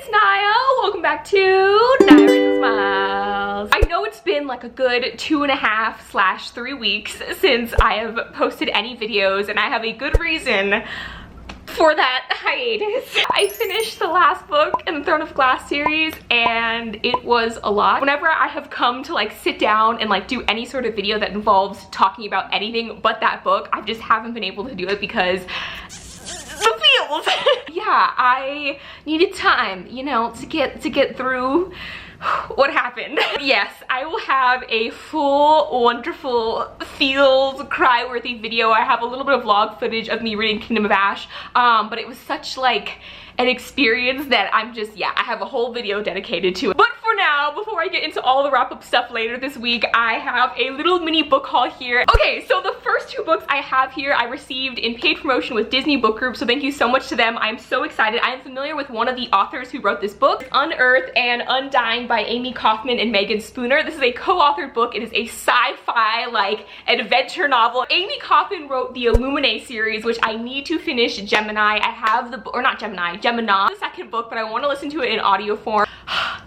it's Naya. Welcome back to Naya Reads Smiles. I know it's been like a good 2.5/3 weeks since I have posted any videos, and I have a good reason for that hiatus. I finished the last book in the Throne of Glass series, and it was a lot. Whenever I have come to like sit down and like do any sort of video that involves talking about anything but that book, I just haven't been able to do it because the feels. Yeah, I needed time, you know, to get through what happened. Yes, I will have a full, wonderful, feels, cry-worthy video. I have a little bit of vlog footage of me reading Kingdom of Ash, but it was such like an experience that I'm just, yeah, I have a whole video dedicated to it. But for now, before I get into all the wrap-up stuff later this week, I have a little mini book haul here. Okay, so the first two books I have here I received in paid promotion with Disney Book Group, so thank you so much to them. I'm so excited. I am familiar with one of the authors who wrote this book, Unearth and Undying by Amy Kaufman and Megan Spooner. This is a co-authored book. It is a sci-fi like adventure novel. Amy Kaufman wrote the Illuminae series, which I need to finish. Gemini. I have the, or not Gemini, Gemini, the second book, but I want to listen to it in audio form.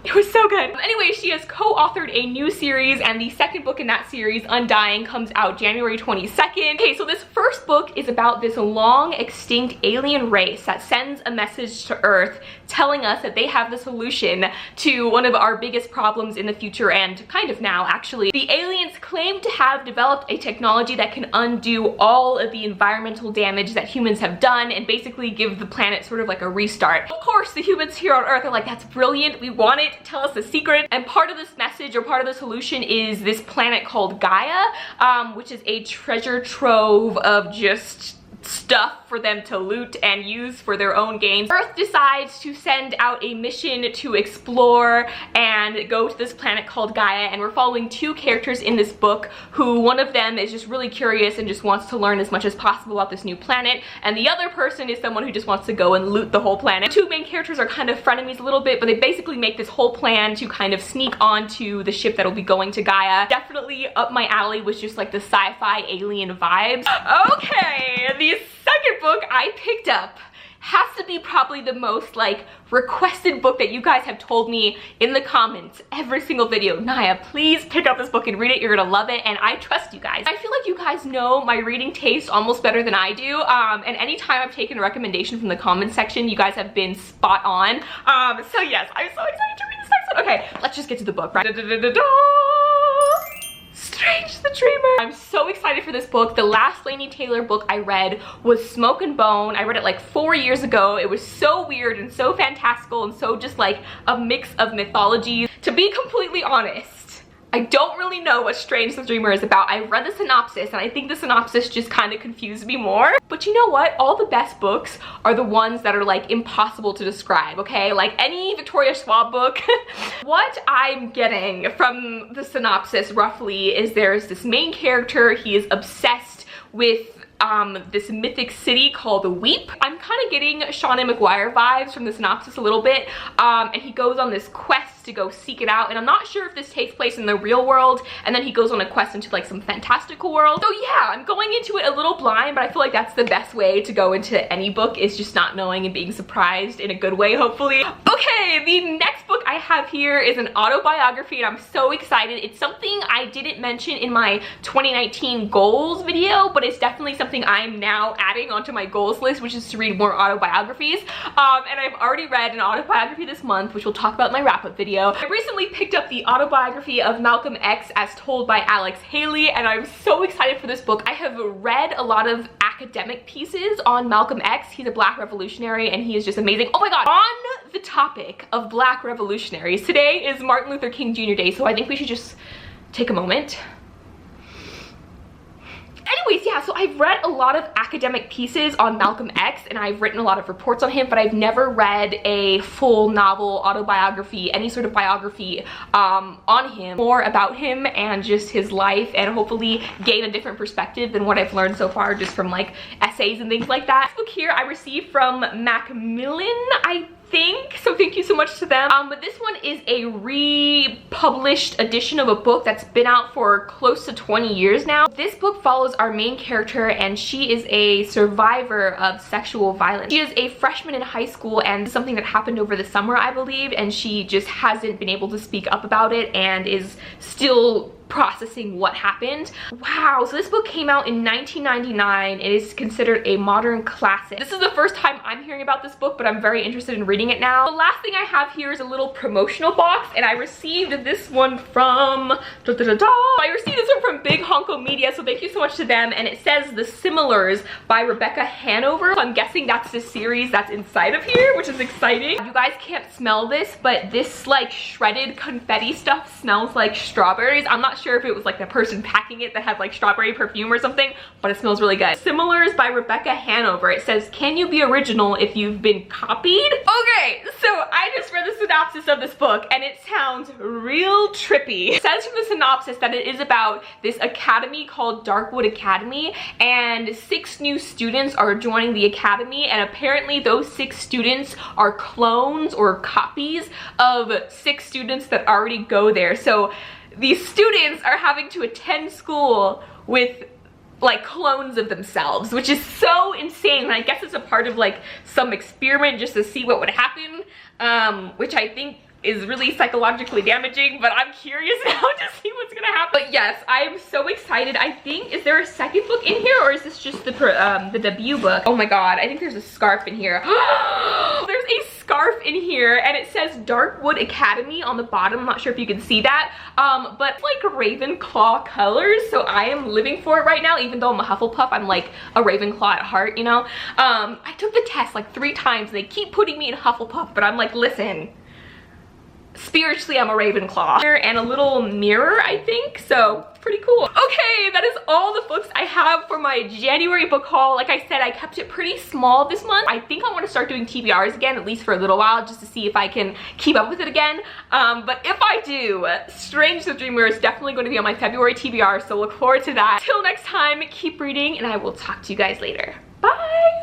It was so good. Anyway, she has co-authored a new series, and the second book in that series, Undying, comes out January 22nd. Okay, so this first book is about this long extinct alien race that sends a message to Earth telling us that they have the solution to one of our biggest problems in the future, and kind of now actually. The aliens claim to have developed a technology that can undo all of the environmental damage that humans have done and basically give the planet sort of like a restart. Of course, the humans here on Earth are like, that's brilliant, we want it, tell us the secret. And part of this message, or part of the solution, is this planet called Gaia, which is a treasure trove of just stuff for them to loot and use for their own gains. Earth decides to send out a mission to explore and go to this planet called Gaia, and we're following two characters in this book who, one of them is just really curious and just wants to learn as much as possible about this new planet, and the other person is someone who just wants to go and loot the whole planet. The two main characters are kind of frenemies a little bit, but they basically make this whole plan to kind of sneak onto the ship that'll be going to Gaia. Definitely up my alley with just like the sci-fi alien vibes. Okay, the second book I picked up has to be probably the most like requested book that you guys have told me in the comments every single video. Naya, please pick up this book and read it. You're gonna love it, and I trust you guys. I feel like you guys know my reading taste almost better than I do, and anytime I've taken a recommendation from the comment section, you guys have been spot on. So yes, I'm so excited to read this next one. Okay, let's just get to the book, right? Strange the Dreamer. I'm so excited for this book. The last Laini Taylor book I read was Smoke and Bone. I read it like 4 years ago. It was so weird and so fantastical and so just like a mix of mythologies. To be completely honest, I don't really know what Strange the Dreamer is about. I read the synopsis, and I think the synopsis just kind of confused me more. But you know what? All the best books are the ones that are like impossible to describe, okay? Like any Victoria Schwab book. What I'm getting from the synopsis roughly is there's this main character. He is obsessed with this mythic city called the Weep. I'm kind of getting Shauna McGuire vibes from the synopsis a little bit, and he goes on this quest to go seek it out, and I'm not sure if this takes place in the real world, and then he goes on a quest into like some fantastical world. So yeah, I'm going into it a little blind, but I feel like that's the best way to go into any book, is just not knowing and being surprised in a good way, hopefully. Okay, the next book I have here is an autobiography, and I'm so excited. It's something I didn't mention in my 2019 goals video, but it's definitely something I'm now adding onto my goals list, which is to read more autobiographies. And I've already read an autobiography this month, which we'll talk about in my wrap-up video. I recently picked up the autobiography of Malcolm X as told by Alex Haley, and I'm so excited for this book. I have read a lot of academic pieces on Malcolm X. He's a Black revolutionary, and he is just amazing. Oh my god, on the topic of Black revolutionaries, today is Martin Luther King Jr. Day, so I think we should just take a moment. Anyways, yeah, so I've read a lot of academic pieces on Malcolm X, and I've written a lot of reports on him, but I've never read a full novel, autobiography, any sort of biography on him, more about him and just his life, and hopefully gain a different perspective than what I've learned so far just from like essays and things like that. This book here I received from Macmillan, I think, so thank you so much to them. But this one is a republished published edition of a book that's been out for close to 20 years now. This book follows our main character, and she is a survivor of sexual violence. She is a freshman in high school, and something that happened over the summer, I believe, and she just hasn't been able to speak up about it and is still processing what happened. Wow, so this book came out in 1999. It is considered a modern classic. This is the first time I'm hearing about this book, but I'm very interested in reading it now. The last thing I have here is a little promotional box, and I received this one from I received this one from Big Honko Media, so thank you so much to them. And it says The Similars by Rebecca Hanover. So I'm guessing that's the series that's inside of here, which is exciting. You guys can't smell this, but this like shredded confetti stuff smells like strawberries. I'm not sure if it was like the person packing it that had like strawberry perfume or something, but it smells really good. Similars by Rebecca Hanover. It says, can you be original if you've been copied? Okay, so I just read the synopsis of this book and it sounds real trippy. It says from the synopsis that it is about this academy called Darkwood Academy, and 6 new students are joining the academy, and apparently those 6 students are clones or copies of 6 students that already go there. So these students are having to attend school with like clones of themselves, which is so insane. And I guess it's a part of like some experiment just to see what would happen, which I think is really psychologically damaging, but I'm curious now to see what's gonna happen. But yes, I am so excited. I think, is there a second book in here, or is this just the debut book? Oh my god, I think there's a scarf in here. There's a scarf in here, and it says Darkwood Academy on the bottom. I'm not sure if you can see that, but it's like Ravenclaw colors, so I am living for it right now. Even though I'm a Hufflepuff, I'm like a Ravenclaw at heart, you know? I took the test like 3 times, and they keep putting me in Hufflepuff, but I'm like, listen, spiritually I'm a Ravenclaw. And a little mirror, I think, so pretty cool. Okay, that is all the books I have for my January book haul. Like I said, I kept it pretty small this month. I think I want to start doing TBRs again, at least for a little while, just to see if I can keep up with it again. But if I do, Strange the Dreamer is definitely going to be on my February TBR, so look forward to that. Till next time, keep reading, and I will talk to you guys later. Bye!